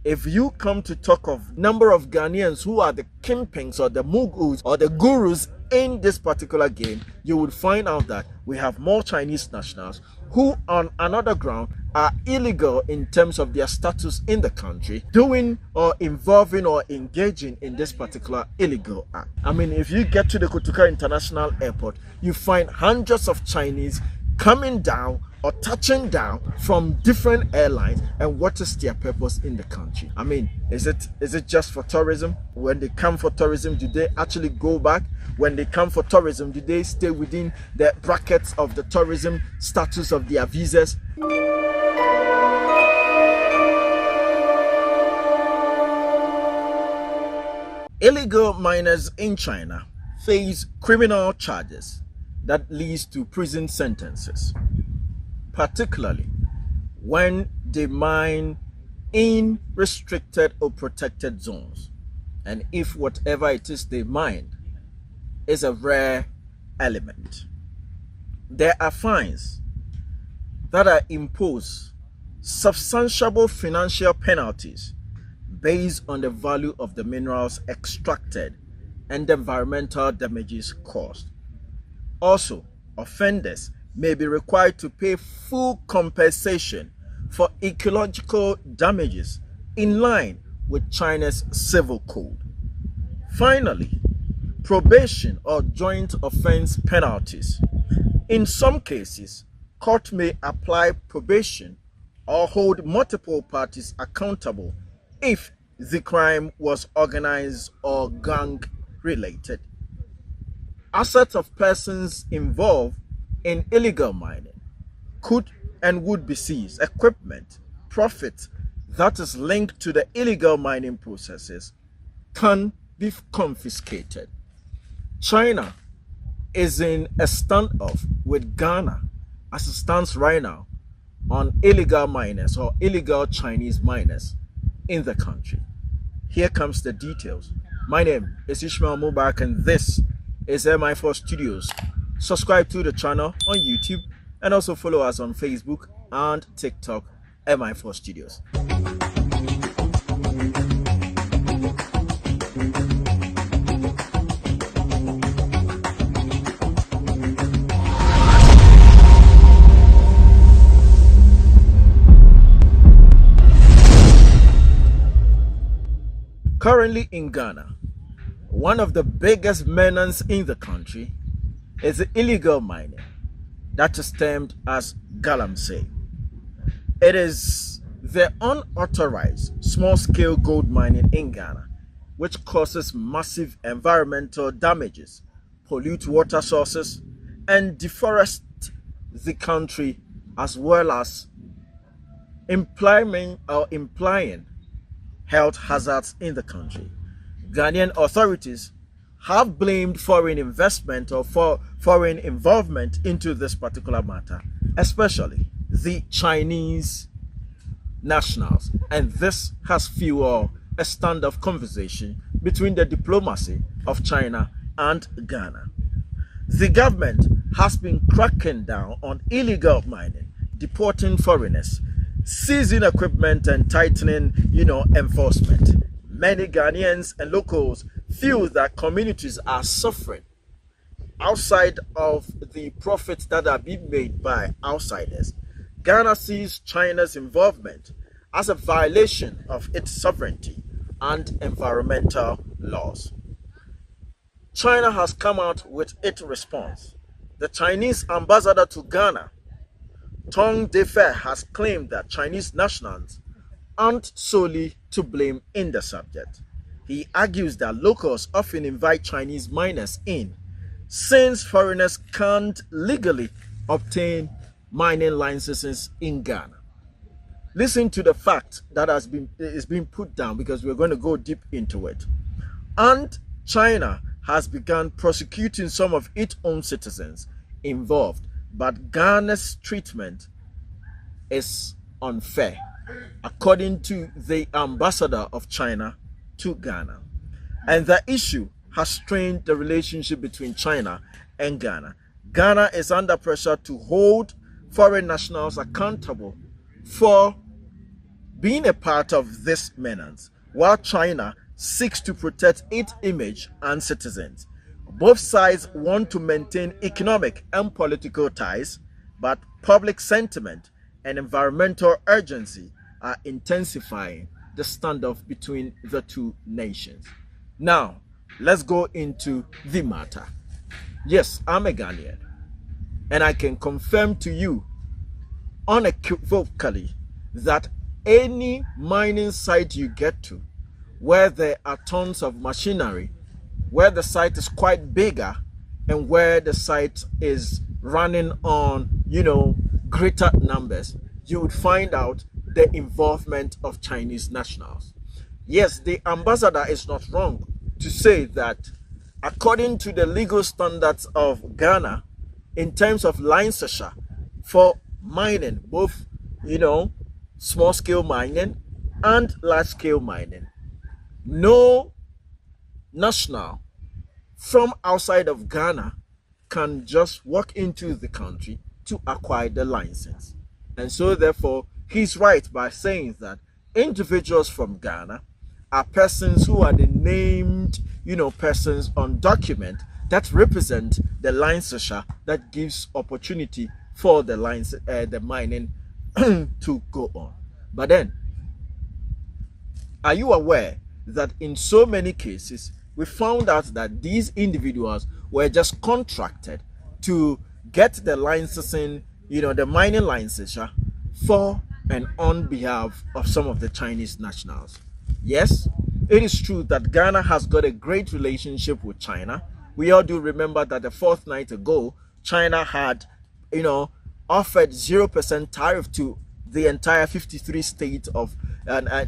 If you come to talk of number of Ghanaians who are the kingpins or the mugus or the gurus in this particular game, you would find out that we have more Chinese nationals who on another ground are illegal in terms of their status in the country, doing or involving or engaging in this particular illegal act. I mean, if you get to the Kotoka International Airport, you find hundreds of Chinese coming down or touching down from different airlines, and what is their purpose in the country? I mean, is it just for tourism? When they come for tourism, do they actually go back? When they come for tourism, do they stay within the brackets of the tourism status of their visas? Illegal miners in China face criminal charges that leads to prison sentences, particularly when they mine in restricted or protected zones, and if whatever it is they mine is a rare element. There are fines that are imposed, substantial financial penalties based on the value of the minerals extracted and the environmental damages caused. Also, offenders may be required to pay full compensation for ecological damages in line with China's civil code. Finally, probation or joint offense penalties. In some cases, court may apply probation or hold multiple parties accountable if the crime was organized or gang related. Assets of persons involved in illegal mining could and would be seized. Equipment, profit that is linked to the illegal mining processes can be confiscated. China is in a standoff with Ghana as it stands right now on illegal miners or illegal Chinese miners in the country. Here comes the details. My name is Ishmael Mubarak and this is MI4 Studios. Subscribe to the channel on YouTube and also follow us on Facebook and TikTok, MI4 Studios. Currently in Ghana, one of the biggest menace in the country is the illegal mining that is termed as galamsey. It is the unauthorized small-scale gold mining in Ghana, which causes massive environmental damages, pollute water sources, and deforest the country, as well as implying health hazards in the country. Ghanaian authorities have blamed foreign investment or foreign involvement into this particular matter, especially the Chinese nationals, and this has fueled a standoff conversation between the diplomacy of China and Ghana. The government has been cracking down on illegal mining, deporting foreigners, seizing equipment and tightening, enforcement. Many Ghanaians and locals feel that communities are suffering outside of the profits that are being made by outsiders. Ghana sees China's involvement as a violation of its sovereignty and environmental laws. China has come out with its response. The Chinese ambassador to Ghana, Tong Defe, has claimed that Chinese nationals aren't solely to blame in the subject. He argues that locals often invite Chinese miners in, since foreigners can't legally obtain mining licenses in Ghana. Listen to the fact that is being put down, because we're going to go deep into it. And China has begun prosecuting some of its own citizens involved, but Ghana's treatment is unfair, according to the ambassador of China to Ghana. And the issue has strained the relationship between China and Ghana. Ghana is under pressure to hold foreign nationals accountable for being a part of this menace, while China seeks to protect its image and citizens. Both sides want to maintain economic and political ties, but public sentiment and environmental urgency are intensifying the standoff between the two nations. Now, let's go into the matter. Yes, I'm a Ghanaian, and I can confirm to you unequivocally that any mining site you get to where there are tons of machinery, where the site is quite bigger, and where the site is running on, greater numbers, you would find out the involvement of Chinese nationals. Yes, the ambassador is not wrong to say that according to the legal standards of Ghana, in terms of licensure for mining, both, small scale mining and large scale mining, no national from outside of Ghana can just walk into the country to acquire the license. And so therefore, he's right by saying that individuals from Ghana are persons who are the named, persons on document that represent the licensure that gives opportunity for the mining to go on. But then, are you aware that in so many cases, we found out that these individuals were just contracted to get the licensing, the mining licensure for and on behalf of some of the Chinese nationals? Yes, it is true that Ghana has got a great relationship with China. We all do remember that a fortnight ago, China had, offered 0% tariff to the entire 53 states of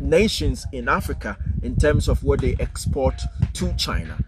nations in Africa in terms of what they export to China.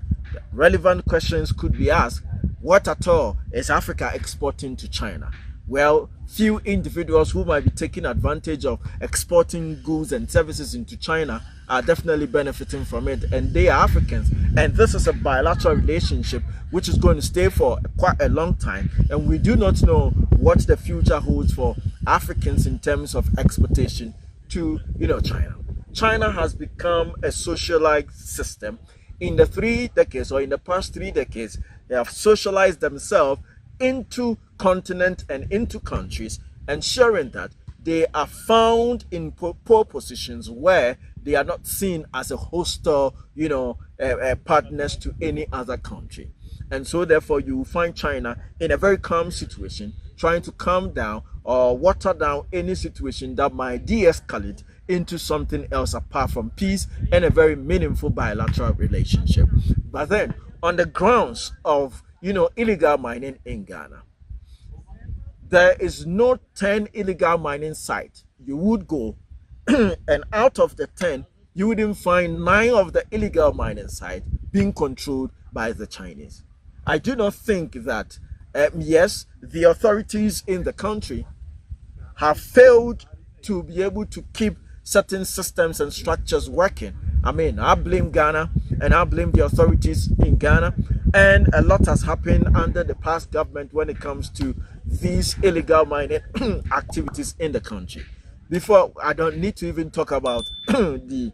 Relevant questions could be asked: what at all is Africa exporting to China? Well, few individuals who might be taking advantage of exporting goods and services into China are definitely benefiting from it, and they are Africans. And this is a bilateral relationship which is going to stay for quite a long time, and we do not know what the future holds for Africans in terms of exportation to China. China has become a socialized system. In the 3 decades, or in the past 3 decades, they have socialized themselves into continent and into countries, ensuring that they are found in poor positions where they are not seen as a hostile, partners to any other country. And so therefore you will find China in a very calm situation, trying to calm down or water down any situation that might de-escalate into something else apart from peace and a very meaningful bilateral relationship. But then, on the grounds of illegal mining in Ghana, there is no 10 illegal mining sites you would go and out of the 10 you wouldn't find 9 of the illegal mining sites being controlled by the Chinese. I do not think that yes, the authorities in the country have failed to be able to keep certain systems and structures working. I mean, I blame Ghana and I blame the authorities in Ghana, and a lot has happened under the past government when it comes to these illegal mining activities in the country. Before, I don't need to even talk about the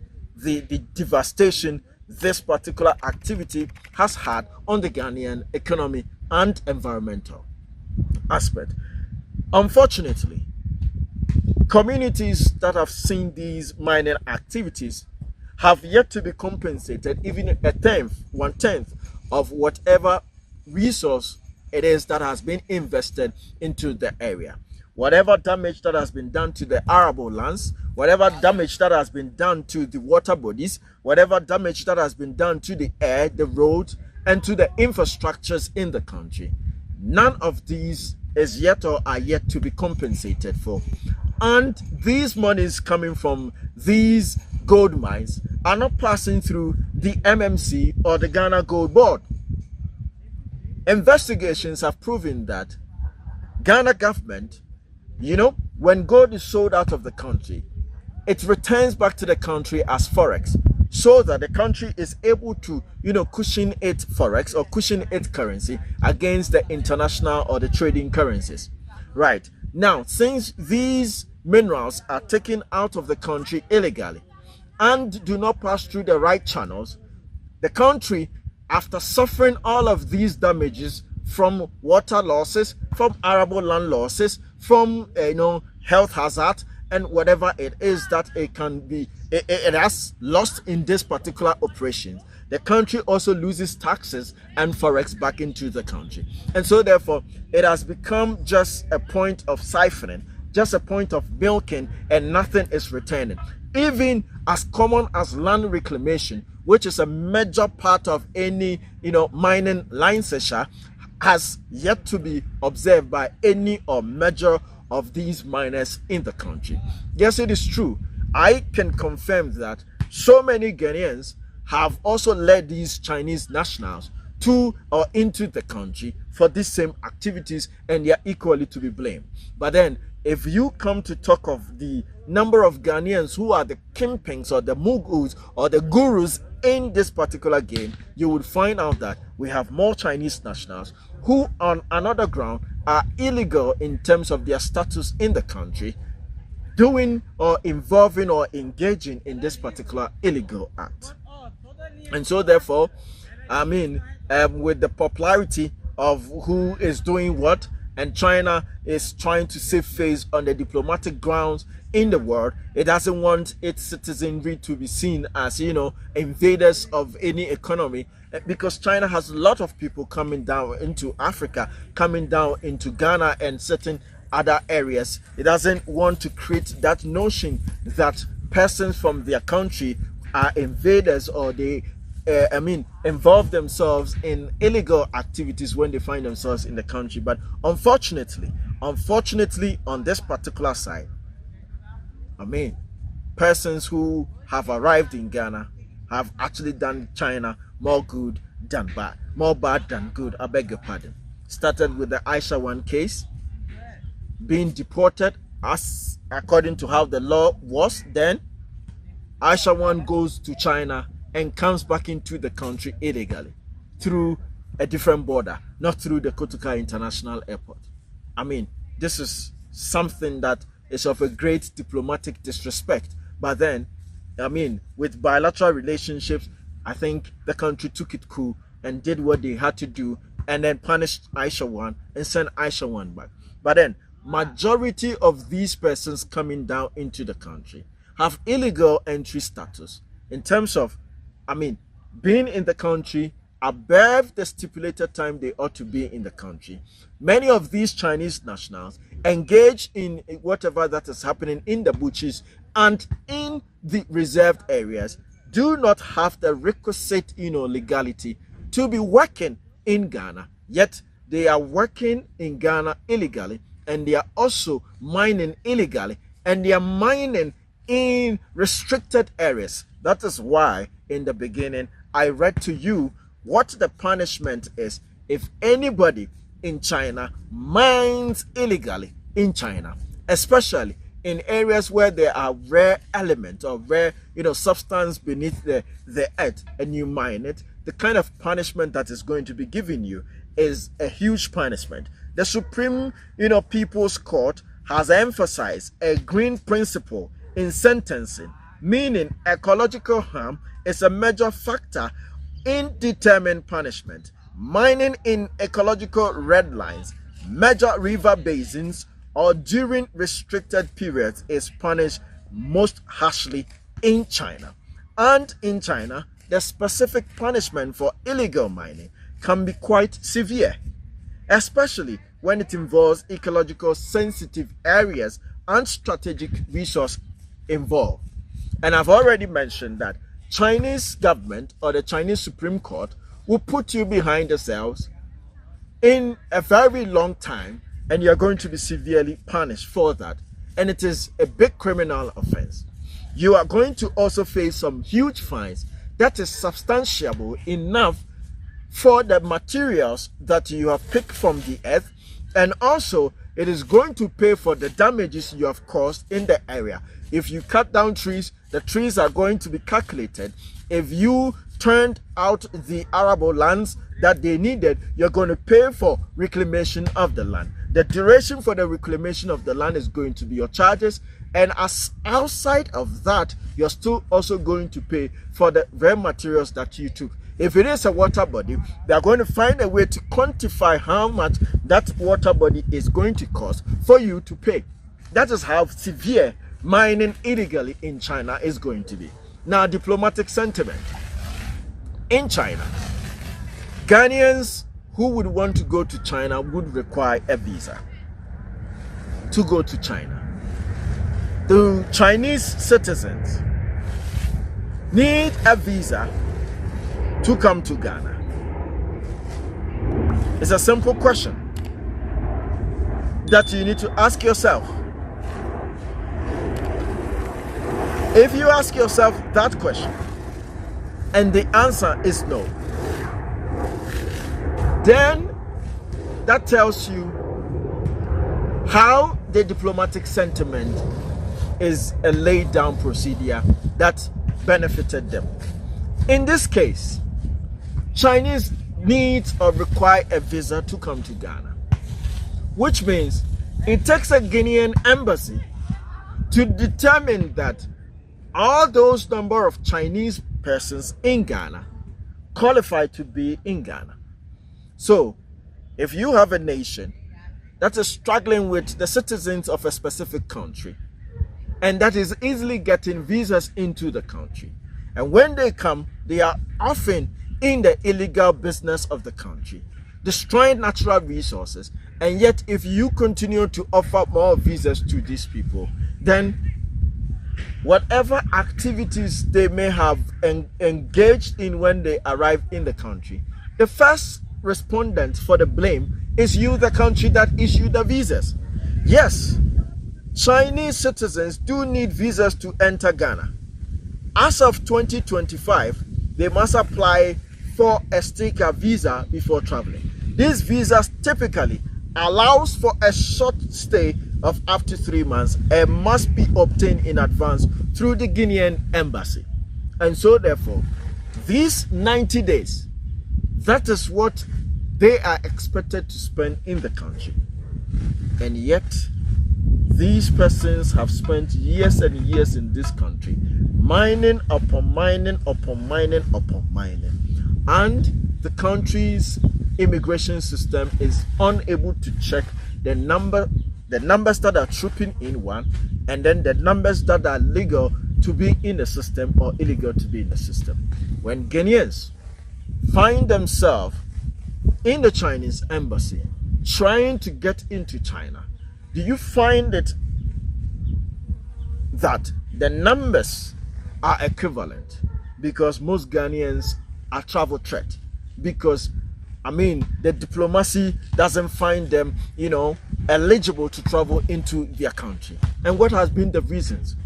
devastation this particular activity has had on the Ghanaian economy and environmental aspect. Unfortunately, communities that have seen these mining activities have yet to be compensated even a tenth, 1/10 of whatever resource it is that has been invested into the area. Whatever damage that has been done to the arable lands, whatever damage that has been done to the water bodies, whatever damage that has been done to the air, the roads, and to the infrastructures in the country, none of these is yet or are yet to be compensated for. And these monies coming from these gold mines are not passing through the MMC or the Ghana Gold Board. Investigations have proven that Ghana government, when gold is sold out of the country, it returns back to the country as forex, so that the country is able to, cushion its forex or cushion its currency against the international or the trading currencies. Right. Now, since these minerals are taken out of the country illegally and do not pass through the right channels, the country, after suffering all of these damages from water losses, from arable land losses, from health hazard, and whatever it is that it has lost in this particular operation, the country also loses taxes and forex back into the country. And so therefore it has become just a point of siphoning, just a point of milking, and nothing is returning. Even as common as land reclamation, which is a major part of any mining licensure, has yet to be observed by any or major of these miners in the country. Yes, it is true. I can confirm that so many Ghanaians have also led these Chinese nationals to or into the country for these same activities, and they are equally to be blamed. But then, if you come to talk of the number of Ghanaians who are the kingpins or the mughals or the gurus in this particular game, you would find out that we have more Chinese nationals who on another ground are illegal in terms of their status in the country, doing or involving or engaging in this particular illegal act. And so therefore, with the popularity of who is doing what, and China is trying to save face on the diplomatic grounds in the world, it doesn't want its citizenry to be seen as invaders of any economy, because China has a lot of people coming down into Africa, coming down into Ghana and certain other areas. It doesn't want to create that notion that persons from their country are invaders, or they involve themselves in illegal activities when they find themselves in the country. But unfortunately on this particular side, persons who have arrived in Ghana have actually done China more good than bad, more bad than good, I beg your pardon. Started with the Aisha One case, being deported as according to how the law was then. Aisha One goes to China and comes back into the country illegally through a different border, not through the Kotoka International Airport. This is something that is of a great diplomatic disrespect. But then, with bilateral relationships, I think the country took it cool and did what they had to do, and then punished Aisha One and sent Aisha One back. But then, majority of these persons coming down into the country have illegal entry status in terms of being in the country above the stipulated time they ought to be in the country. Many of these Chinese nationals engage in whatever that is happening in the bushes and in the reserved areas, do not have the requisite legality to be working in Ghana, yet they are working in Ghana illegally, and they are also mining illegally, and they are mining in restricted areas. That is why in the beginning I read to you what the punishment is if anybody in China mines illegally in China, especially in areas where there are rare elements or rare substance beneath the earth, and you mine it. The kind of punishment that is going to be given you is a huge punishment. The Supreme People's Court has emphasized a green principle in sentencing, meaning ecological harm is a major factor in determining punishment. Mining in ecological red lines, major river basins, or during restricted periods is punished most harshly in China. And in China, the specific punishment for illegal mining can be quite severe, especially when it involves ecological sensitive areas and strategic resource involved. And I've already mentioned that Chinese government or the Chinese Supreme Court will put you behind the cells in a very long time, and you're going to be severely punished for that. And it is a big criminal offense. You are going to also face some huge fines that is substantiable enough for the materials that you have picked from the earth, and also it is going to pay for the damages you have caused in the area. If you cut down trees, the trees are going to be calculated. If you turned out the arable lands that they needed, you're going to pay for reclamation of the land. The duration for the reclamation of the land is going to be your charges, and as outside of that, you're still also going to pay for the very materials that you took. If it is a water body, they are going to find a way to quantify how much that water body is going to cost for you to pay. That is how severe mining illegally in China is going to be. Now, diplomatic sentiment. In China, Ghanaians who would want to go to China would require a visa to go to China. The Chinese citizens need a visa to come to Ghana. It's a simple question that you need to ask yourself. If you ask yourself that question and the answer is no, then that tells you how the diplomatic sentiment is a laid down procedure that benefited them. In this case, Chinese need or require a visa to come to Ghana, which means it takes a Guinean embassy to determine that all those number of Chinese persons in Ghana qualify to be in Ghana. So, if you have a nation that is struggling with the citizens of a specific country, and that is easily getting visas into the country, and when they come, they are often in the illegal business of the country, destroying natural resources, and yet if you continue to offer more visas to these people, then whatever activities they may have engaged in when they arrive in the country, the first respondent for the blame is you, the country that issued the visas. Yes, Chinese citizens do need visas to enter Ghana. As of 2025, they must apply for a sticker visa before traveling. These visas typically allows for a short stay of up to 3 months and must be obtained in advance through the Guinean embassy. And so therefore, these 90 days, that is what they are expected to spend in the country. And yet, these persons have spent years and years in this country, mining upon mining upon mining upon mining. And the country's immigration system is unable to check the numbers that are trooping in one, and then the numbers that are legal to be in the system or illegal to be in the system. When Ghanaians find themselves in the Chinese embassy trying to get into China, do you find it that the numbers are equivalent? Because most Ghanaians are travel threat, because the diplomacy doesn't find them, eligible to travel into their country. And what has been the reasons?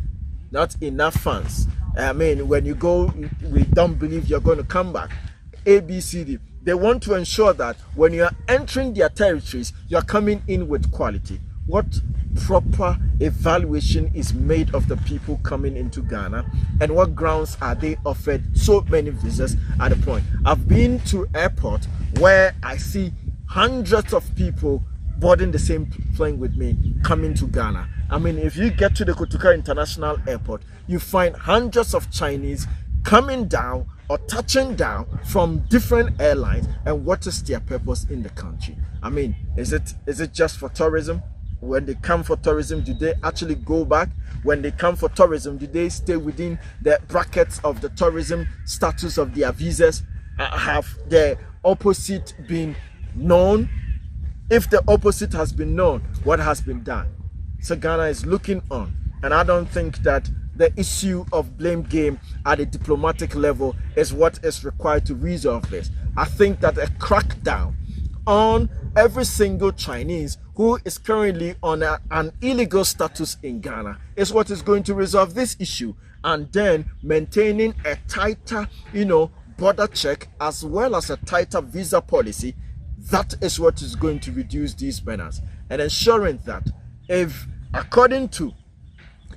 Not enough funds. When you go, we don't believe you're going to come back. ABCD. They want to ensure that when you are entering their territories, you're coming in with quality. What proper evaluation is made of the people coming into Ghana, and what grounds are they offered so many visas at a point? I've been to airport where I see hundreds of people boarding the same plane with me coming to Ghana. If you get to the Kotoka International Airport, you find hundreds of Chinese coming down or touching down from different airlines. And what is their purpose in the country? Is it just for tourism? When they come for tourism, do they actually go back? When they come for tourism, do they stay within the brackets of the tourism status of their visas? Have the opposite been known? If the opposite has been known, what has been done? So Ghana is looking on, and I don't think that the issue of blame game at a diplomatic level is what is required to resolve this. I think that a crackdown on every single Chinese who is currently on an illegal status in Ghana is what is going to resolve this issue, and then maintaining a tighter, border check as well as a tighter visa policy. That is what is going to reduce these banners, and ensuring that if, according to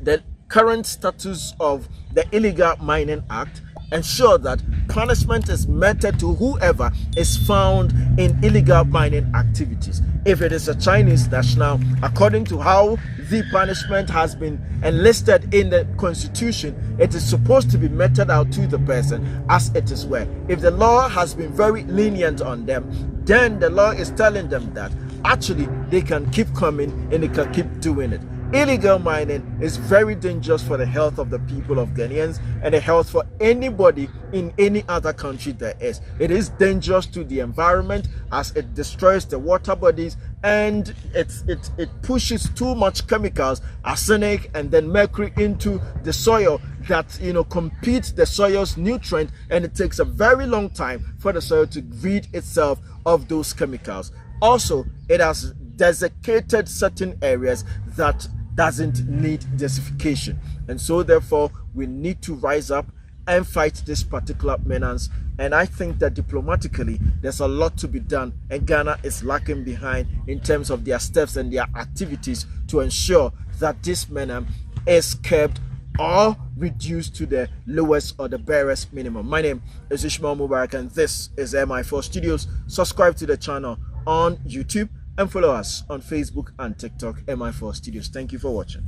the current status of the Illegal Mining Act, ensure that punishment is meted to whoever is found in illegal mining activities. If it is a Chinese national, according to how the punishment has been enlisted in the constitution, it is supposed to be meted out to the person as it is were. If the law has been very lenient on them, then the law is telling them that actually they can keep coming and they can keep doing it. Illegal mining is very dangerous for the health of the people of Ghanaians and the health for anybody in any other country there is. It is dangerous to the environment as it destroys the water bodies, and it pushes too much chemicals, arsenic and then mercury into the soil that competes the soil's nutrient, and it takes a very long time for the soil to rid itself of those chemicals. Also, it has desiccated certain areas that doesn't need desertification, and so therefore we need to rise up and fight this particular menace. And I think that diplomatically there's a lot to be done, and Ghana is lacking behind in terms of their steps and their activities to ensure that this menace is kept or reduced to the lowest or the barest minimum. My name is Ishmael Mubarak, and this is MI4 Studios. Subscribe to the channel on YouTube and follow us on Facebook and TikTok, MI4 Studios. Thank you for watching.